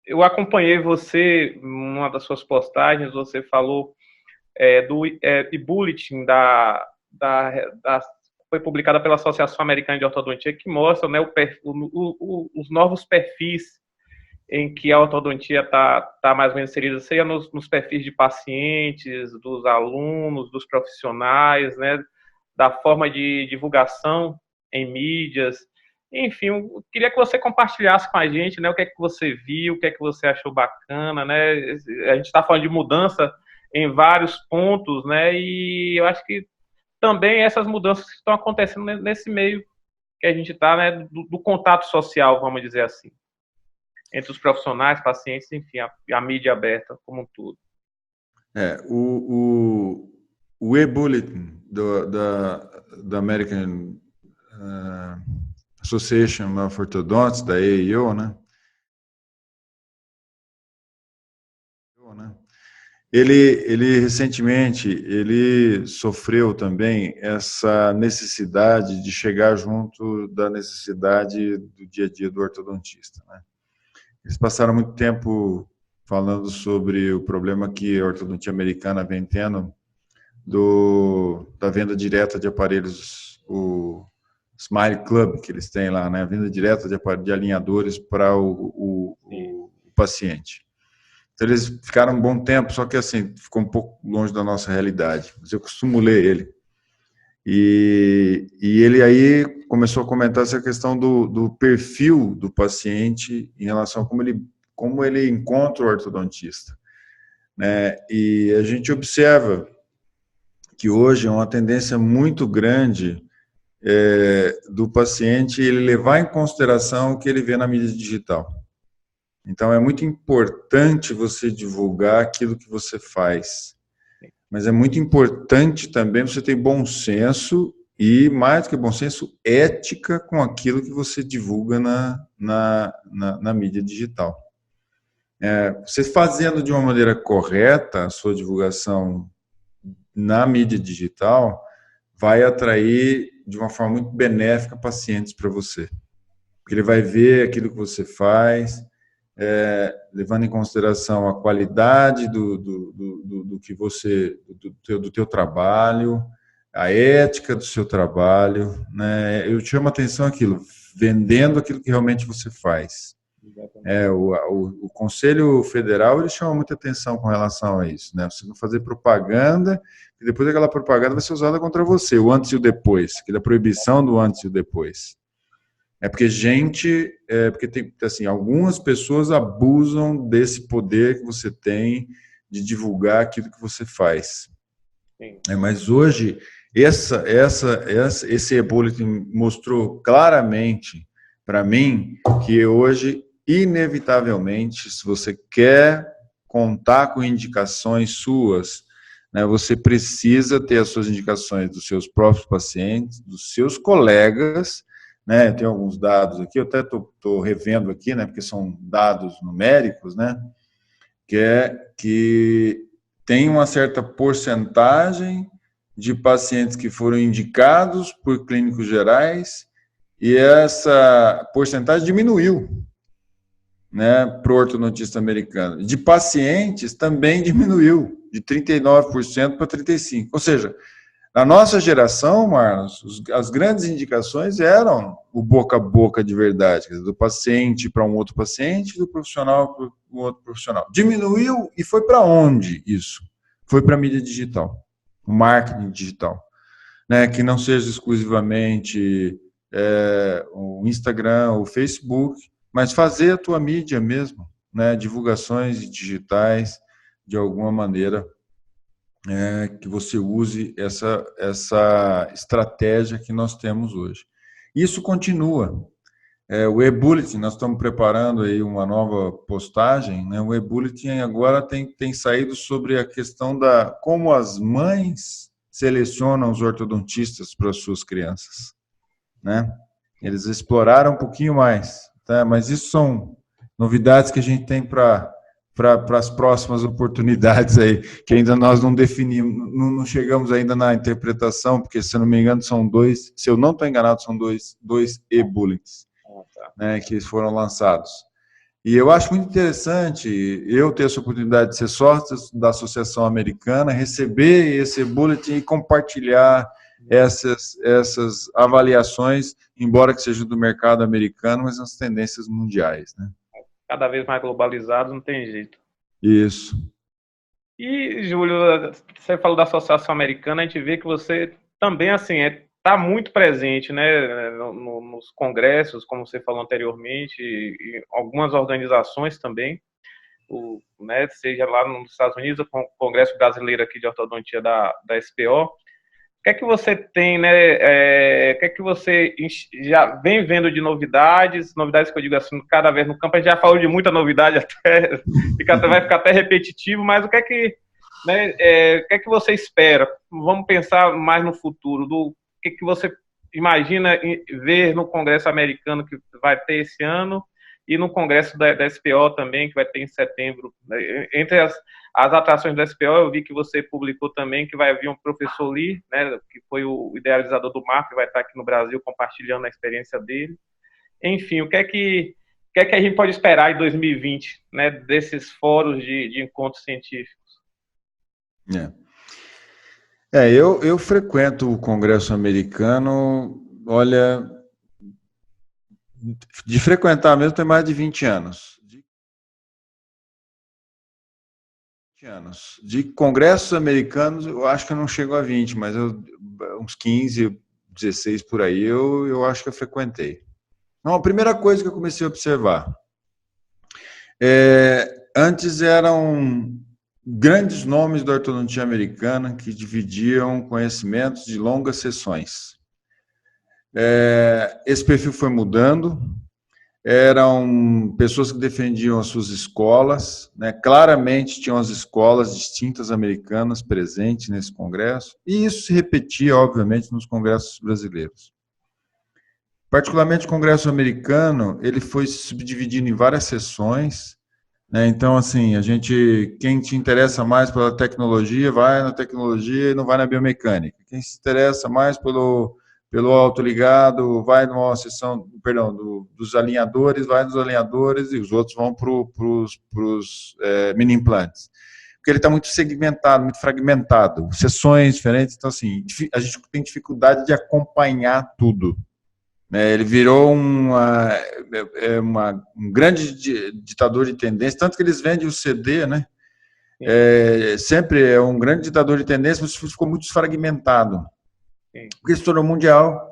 Eu acompanhei você, uma das suas postagens, você falou do e-bulletin foi publicada pela Associação Americana de Ortodontia, que mostra, né, os novos perfis em que a ortodontia está mais ou menos inserida, seja nos perfis de pacientes, dos alunos, dos profissionais, né, da forma de divulgação em mídias. Enfim, eu queria que você compartilhasse com a gente, né, o que é que você viu, o que é que você achou bacana, né? A gente está falando de mudança em vários pontos, né? E eu acho que também essas mudanças que estão acontecendo nesse meio que a gente está, né, do contato social, vamos dizer assim, entre os profissionais, pacientes, enfim, a mídia aberta como um todo. O e-bulletin da American Association of Orthodontists, da AAO, né? Ele recentemente ele sofreu também essa necessidade de chegar junto da necessidade do dia a dia do ortodontista, né? Eles passaram muito tempo falando sobre o problema que a ortodontia americana vem tendo da venda direta de aparelhos, o Smile Club que eles têm lá, né? A venda direta de alinhadores para o paciente. Então, eles ficaram um bom tempo, só que assim, ficou um pouco longe da nossa realidade. Mas eu costumo ler ele. E ele aí começou a comentar essa questão do perfil do paciente em relação a como ele encontra o ortodontista, né? E a gente observa que hoje é uma tendência muito grande do paciente ele levar em consideração o que ele vê na mídia digital. Então, é muito importante você divulgar aquilo que você faz. Mas é muito importante também você ter bom senso e, mais do que bom senso, ética com aquilo que você divulga na mídia digital. Você fazendo de uma maneira correta a sua divulgação na mídia digital, vai atrair de uma forma muito benéfica pacientes para você. Porque ele vai ver aquilo que você faz, levando em consideração a qualidade do que você, do teu trabalho, a ética do seu trabalho, né? Eu chamo a atenção aquilo, vendendo aquilo que realmente você faz. O Conselho Federal ele chama muita atenção com relação a isso, né? Você não fazer propaganda e depois aquela propaganda vai ser usada contra você, o antes e o depois, aquela proibição do antes e o depois. Porque tem, assim, algumas pessoas abusam desse poder que você tem de divulgar aquilo que você faz. Mas hoje, esse e-bulletin mostrou claramente para mim que hoje, inevitavelmente, se você quer contar com indicações suas, né, você precisa ter as suas indicações dos seus próprios pacientes, dos seus colegas, né? Tem alguns dados aqui, eu até estou revendo aqui, né, porque são dados numéricos, né, que tem uma certa porcentagem de pacientes que foram indicados por clínicos gerais e essa porcentagem diminuiu, né, para o ortodontista americano. De pacientes também diminuiu, de 39% para 35%. Ou seja, na nossa geração, Marlos, as grandes indicações eram o boca a boca de verdade, do paciente para um outro paciente, do profissional para um outro profissional. Diminuiu e foi para onde isso? Foi para a mídia digital, o marketing digital, né? Que não seja exclusivamente o Instagram, o Facebook, mas fazer a tua mídia mesmo, né? Divulgações digitais, de alguma maneira, que você use essa estratégia que nós temos hoje. Isso continua. O e-bulletin, nós estamos preparando aí uma nova postagem, né? O e-bulletin agora tem saído sobre a questão como as mães selecionam os ortodontistas para as suas crianças, né? Eles exploraram um pouquinho mais, tá? Mas isso são novidades que a gente tem para as próximas oportunidades aí, que ainda nós não definimos, não chegamos ainda na interpretação, porque, se eu não me engano, são dois, se eu não estou enganado, são dois e-bullets, né, que foram lançados. E eu acho muito interessante eu ter essa oportunidade de ser sócio da Associação Americana, receber esse bulletin e compartilhar essas avaliações, embora que seja do mercado americano, mas as tendências mundiais, né? Cada vez mais globalizado, não tem jeito. Isso. E, Júlio, você falou da Associação Americana, a gente vê que você também, assim, está muito presente, né, nos congressos, como você falou anteriormente, e algumas organizações também, né, seja lá nos Estados Unidos, o Congresso Brasileiro aqui de Ortodontia da SPO. O que é que você tem, né? O que é que você já vem vendo de novidades que eu digo assim, cada vez no campo, a gente já falou de muita novidade, até vai ficar até repetitivo, mas o que é que, né, o que é que você espera? Vamos pensar mais no futuro, do que é que você imagina ver no Congresso americano que vai ter esse ano e no Congresso da SPO também, que vai ter em setembro. Entre as atrações da SPO, eu vi que você publicou também que vai vir um professor Lee, né, que foi o idealizador do MAP, que vai estar aqui no Brasil compartilhando a experiência dele. Enfim, o que é que a gente pode esperar em 2020, né, desses fóruns de encontros científicos? Eu frequento o Congresso americano, olha, de frequentar mesmo tem mais de 20 anos. De congressos americanos, eu acho que eu não chego a 20, mas uns 15, 16 por aí, eu acho que eu frequentei. Então, a primeira coisa que eu comecei a observar, antes eram grandes nomes da ortodontia americana que dividiam conhecimentos de longas sessões. Esse perfil foi mudando, eram pessoas que defendiam as suas escolas, né? Claramente tinham as escolas distintas americanas presentes nesse congresso, e isso se repetia, obviamente, nos congressos brasileiros. Particularmente o congresso americano, ele foi se subdividindo em várias sessões, né? Então, assim, quem te interessa mais pela tecnologia, vai na tecnologia e não vai na biomecânica. Quem se interessa mais pelo autoligado, vai numa sessão, dos alinhadores, vai nos alinhadores, e os outros vão para os mini implantes. Porque ele está muito segmentado, muito fragmentado, sessões diferentes, então assim, a gente tem dificuldade de acompanhar tudo. Ele virou um grande ditador de tendência, tanto que eles vendem o CD, né? Sempre é um grande ditador de tendência, mas ficou muito fragmentado. Porque se tornou mundial,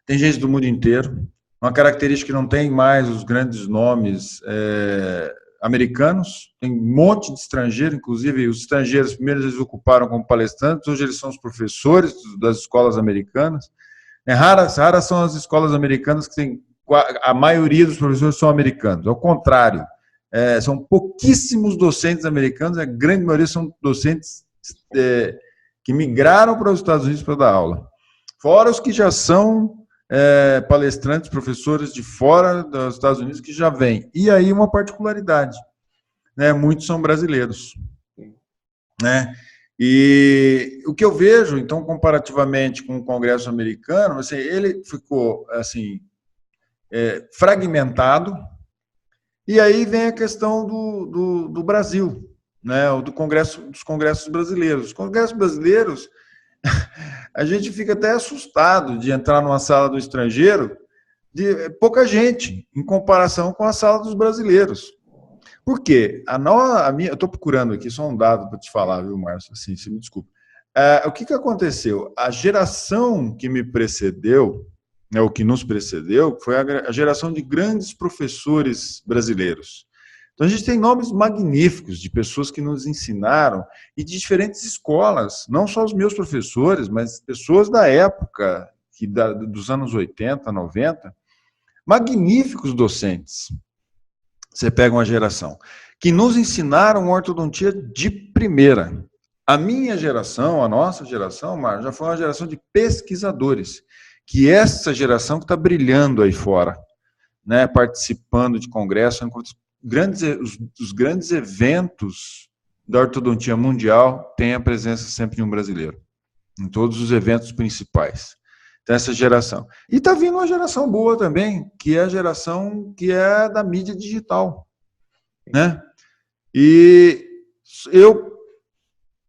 tem gente do mundo inteiro. Uma característica que não tem mais os grandes nomes americanos, tem um monte de estrangeiro, inclusive os estrangeiros, primeiro eles ocuparam como palestrantes, hoje eles são os professores das escolas americanas. Raras são as escolas americanas que tem, a maioria dos professores são americanos, ao contrário, são pouquíssimos docentes americanos, a grande maioria são docentes que migraram para os Estados Unidos para dar aula. Fora os que já são palestrantes, professores de fora dos Estados Unidos que já vêm. E aí uma particularidade, né? Muitos são brasileiros, né? E o que eu vejo, então, comparativamente com o Congresso americano, assim, ele ficou assim fragmentado. E aí vem a questão do Brasil, né? Dos congressos brasileiros. Os congressos brasileiros, a gente fica até assustado de entrar numa sala do estrangeiro de pouca gente, em comparação com a sala dos brasileiros. Por quê? Eu estou procurando aqui só um dado para te falar, viu, Márcio? Assim, se me desculpe. O que aconteceu? A geração que me precedeu, né, o que nos precedeu, foi a geração de grandes professores brasileiros. Então, a gente tem nomes magníficos de pessoas que nos ensinaram e de diferentes escolas, não só os meus professores, mas pessoas da época, dos anos 80, 90, magníficos docentes. Você pega uma geração que nos ensinaram ortodontia de primeira. A minha geração, a nossa geração, Mário, já foi uma geração de pesquisadores, que essa geração que está brilhando aí fora, né, participando de congressos, os grandes eventos da ortodontia mundial têm a presença sempre de um brasileiro, em todos os eventos principais. Então, essa geração. E está vindo uma geração boa também, que é a geração que é da mídia digital. né? E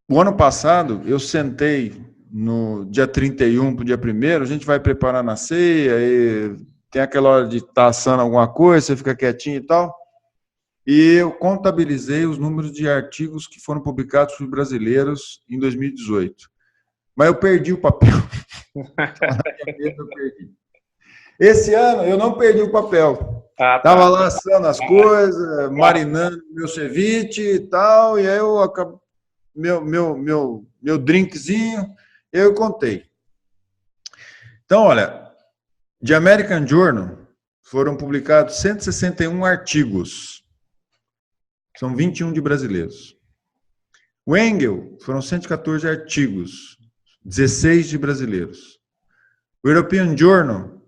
o ano passado, eu sentei no dia 31 para o dia 1º, a gente vai preparar na ceia, e tem aquela hora de estar assando alguma coisa, você fica quietinho e tal, e eu contabilizei os números de artigos que foram publicados por brasileiros em 2018. Mas eu perdi o papel. Eu perdi. Esse ano eu não perdi o papel. Estava lá assando as coisas, marinando meu ceviche e tal, e aí eu acabo meu drinkzinho, eu contei. Então, olha, de American Journal foram publicados 161 artigos. São 21 de brasileiros. O Engel foram 114 artigos, 16 de brasileiros. O European Journal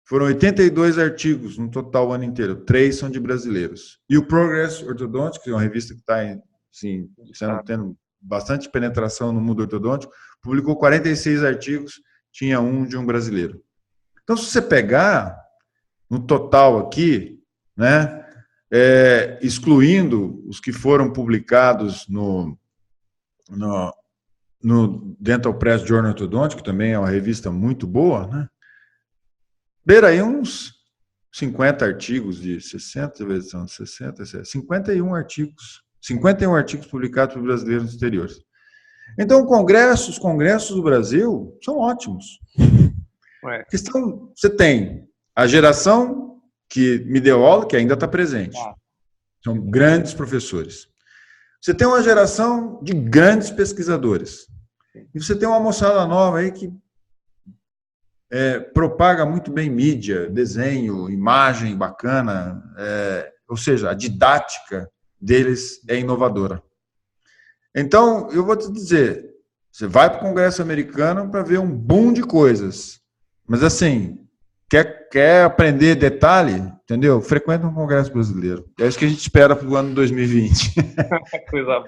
foram 82 artigos no total o ano inteiro, 3 são de brasileiros. E o Progress Orthodontic, que é uma revista que está assim, tendo bastante penetração no mundo ortodôntico, publicou 46 artigos, tinha um de um brasileiro. Então, se você pegar no total aqui, né, excluindo os que foram publicados no Dental Press Journal Orthodontic, que também é uma revista muito boa, né, beira aí uns 50 artigos de 60 vezes 60, 51 artigos. 51 artigos publicados por brasileiros no exterior. Então, os congressos do Brasil são ótimos. Questão, você tem a geração que me deu aula, que ainda está presente. São grandes professores. Você tem uma geração de grandes pesquisadores. E você tem uma moçada nova aí que propaga muito bem mídia, desenho, imagem bacana, ou seja, a didática deles é inovadora. Então, eu vou te dizer, você vai para o Congresso americano para ver um boom de coisas, mas assim, quer aprender detalhe, entendeu? Frequenta um Congresso brasileiro. É isso que a gente espera para o ano 2020. Coisa boa.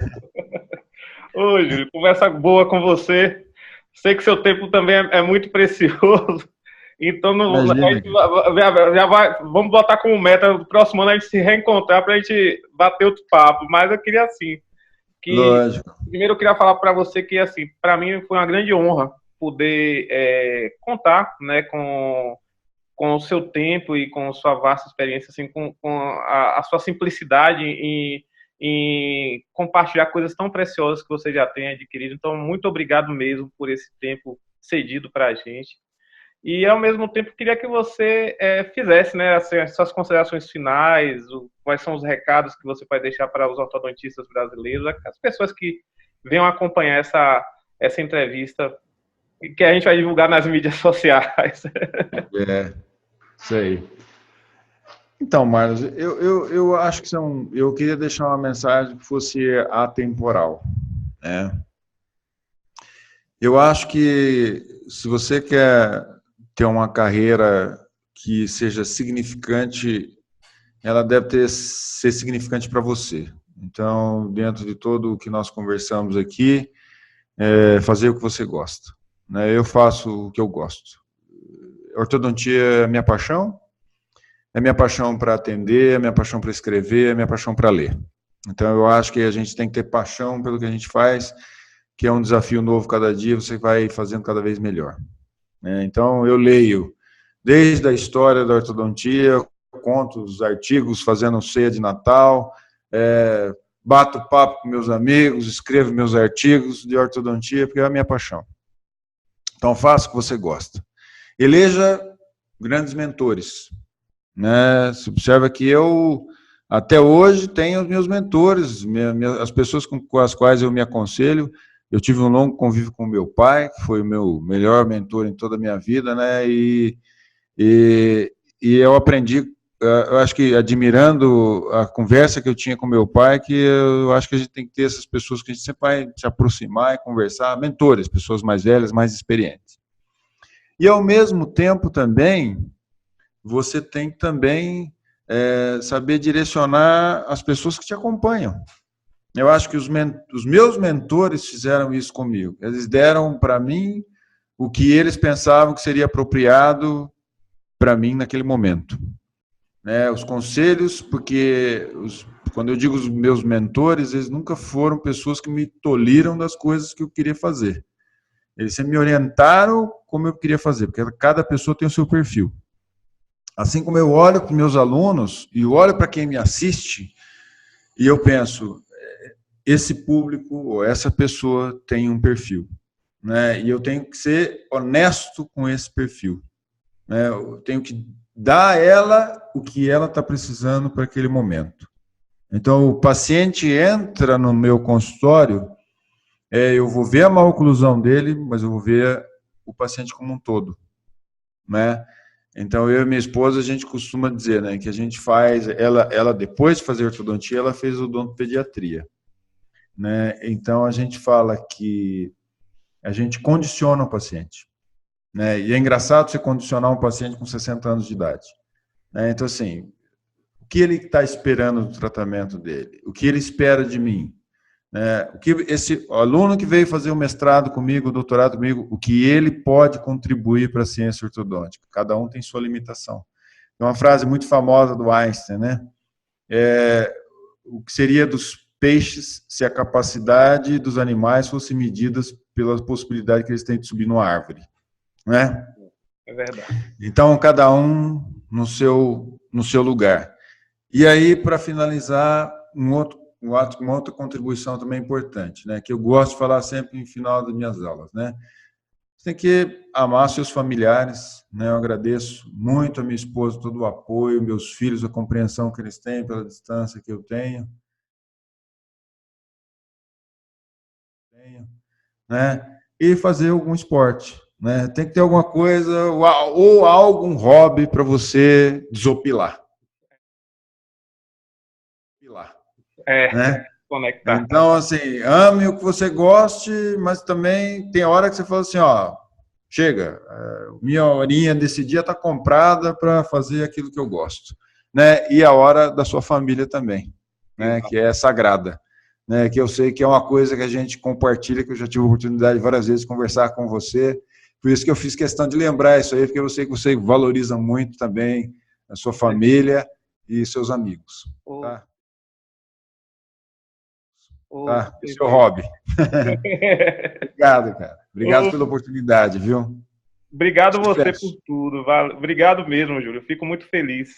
Ô, Júlio, conversa boa com você. Sei que seu tempo também é muito precioso. Então, vamos botar como meta no próximo ano a gente se reencontrar para a gente bater outro papo. Mas eu queria, assim, Lógico. Primeiro eu queria falar para você que, assim, para mim foi uma grande honra poder contar, né, com o seu tempo e com sua vasta experiência, assim, com a sua simplicidade em compartilhar coisas tão preciosas que você já tem adquirido. Então, muito obrigado mesmo por esse tempo cedido para a gente. E, ao mesmo tempo, queria que você fizesse, né, as suas considerações finais, quais são os recados que você vai deixar para os ortodontistas brasileiros, as pessoas que venham acompanhar essa entrevista que a gente vai divulgar nas mídias sociais. Isso aí. Então, Marlos, eu acho que eu queria deixar uma mensagem que fosse atemporal, né? Eu acho que se você quer ter uma carreira que seja significante, ela deve ser significante para você. Então, dentro de tudo o que nós conversamos aqui, fazer o que você gosta, né? Eu faço o que eu gosto. Ortodontia é minha paixão para atender, é minha paixão para escrever, é minha paixão para ler. Então, eu acho que a gente tem que ter paixão pelo que a gente faz, que é um desafio novo cada dia, você vai fazendo cada vez melhor. Então, eu leio desde a história da ortodontia, conto os artigos fazendo ceia de Natal, bato papo com meus amigos, escrevo meus artigos de ortodontia, porque é a minha paixão. Então, faça o que você gosta. Eleja grandes mentores, né? Se observa que eu, até hoje, tenho os meus mentores, as pessoas com as quais eu me aconselho. Eu tive um longo convívio com o meu pai, que foi o meu melhor mentor em toda a minha vida, né? E eu aprendi, eu acho que admirando a conversa que eu tinha com meu pai, que eu acho que a gente tem que ter essas pessoas que a gente sempre vai se aproximar e conversar, mentores, pessoas mais velhas, mais experientes. E, ao mesmo tempo, também, você tem que também saber direcionar as pessoas que te acompanham. Eu acho que os meus mentores fizeram isso comigo. Eles deram para mim o que eles pensavam que seria apropriado para mim naquele momento. Os conselhos, porque quando eu digo os meus mentores, eles nunca foram pessoas que me tolhiram das coisas que eu queria fazer. Eles sempre me orientaram como eu queria fazer, porque cada pessoa tem o seu perfil. Assim como eu olho para os meus alunos e olho para quem me assiste, e eu penso, esse público ou essa pessoa tem um perfil, né? E eu tenho que ser honesto com esse perfil, né? Eu tenho que dar a ela o que ela está precisando para aquele momento. Então, o paciente entra no meu consultório, eu vou ver a maloclusão dele, mas eu vou ver o paciente como um todo, né? Então, eu e minha esposa, a gente costuma dizer, né, que a gente faz, ela depois de fazer ortodontia, ela fez odontopediatria, né? Então, a gente fala que a gente condiciona o paciente, né? E é engraçado você condicionar um paciente com 60 anos de idade, né? Então, assim, o que ele está esperando do tratamento dele? O que ele espera de mim? O que esse aluno que veio fazer o mestrado comigo, o doutorado comigo, o que ele pode contribuir para a ciência ortodôntica? Cada um tem sua limitação. É uma frase muito famosa do Einstein, né? O que seria dos peixes se a capacidade dos animais fosse medida pela possibilidade que eles têm de subir numa árvore, né? É verdade. Então, cada um no seu lugar. E aí, para finalizar, uma outra contribuição também importante, né, que eu gosto de falar sempre no final das minhas aulas, né? Você tem que amar seus familiares, né? Eu agradeço muito a minha esposa todo o apoio, meus filhos, a compreensão que eles têm pela distância que eu tenho, né? E fazer algum esporte, né? Tem que ter alguma coisa ou algum hobby para você desopilar. Né? Conectar. Então, assim, ame o que você goste, mas também tem hora que você fala assim, ó, chega, minha horinha desse dia está comprada para fazer aquilo que eu gosto, né? E a hora da sua família também, né? Que é sagrada, né? Que eu sei que é uma coisa que a gente compartilha, que eu já tive a oportunidade várias vezes de conversar com você, por isso que eu fiz questão de lembrar isso aí, porque eu sei que você valoriza muito também a sua família e seus amigos, tá? Tá? E seu hobby. Obrigado, cara. Obrigado pela oportunidade, viu? Obrigado você por tudo. Obrigado mesmo, Júlio. Fico muito feliz.